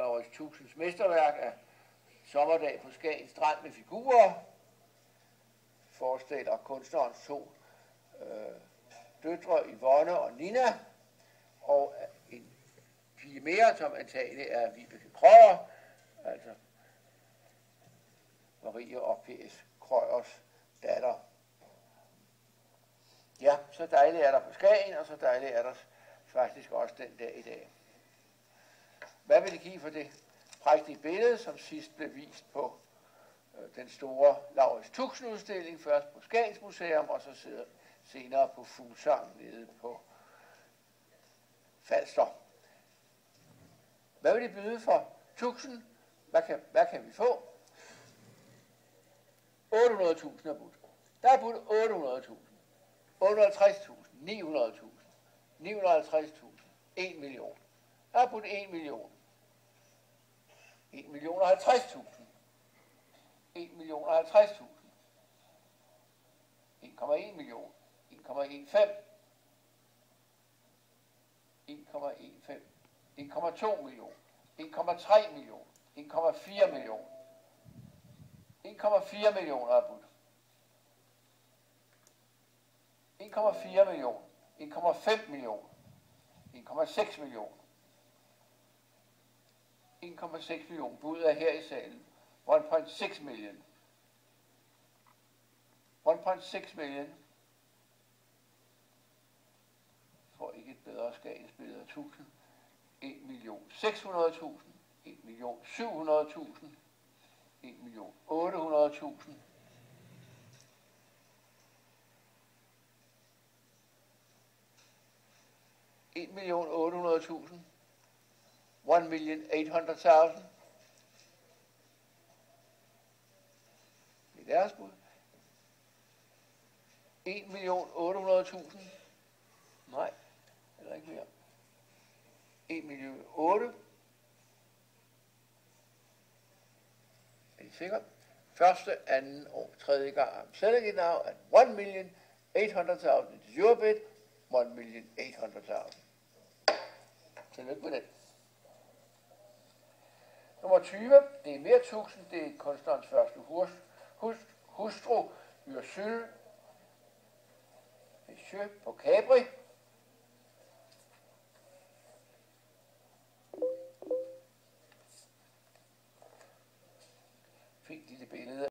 Laurits Tuxens mesterværk af Sommerdag på Skagen Strand med figurer. Forestiller kunstnerens to døtre Yvonne og Nina, og en pige mere, som antagelig er Vibeke Krøyer, altså Marie og P.S. Krøyers datter. Ja, så dejligt er der på Skagen, og så dejligt er der faktisk også den dag i dag. Hvad vil det give for det prægtige billede, som sidst blev vist på den store Laurits Tuxen udstilling, først på Skagens Museum, og så senere på Fuglsang nede på Falster. Hvad vil det byde for Tuxen? Hvad kan vi få? 800.000 er budt. Der er budt 800.000, 850.000, 900.000, 950.000, 1 million. Der er budt 1 million. 1 million og 50.000. 1 million og 50.000. 1,1 million. 1,15. 1,15. 1,2 million. 1,3 million. 1,4 million. 1,4 millioner er budt. 1,4 millioner. 1,5 millioner. 1,6 millioner. 1,6 millioner. Budet er her i salen. 1.6 million. 1.6 million. Får ikke et bedre Skagens billede af Tuxen. 1.600.000. 1.700.000. 1.800.000. 1.800.000. 1.800.000. Det er deres bud. 1.800.000. Nej, eller ikke mere. 1.800.000. Er I sikre? Første, anden og tredje gang. I'm selling it now at 1.800.000. It's your bid. 1.800.000. Tillykke med den. Nummer 20. Det er mere Tuxen. Det er kunstnerens første hustru, Ursule Monsieur på Capri.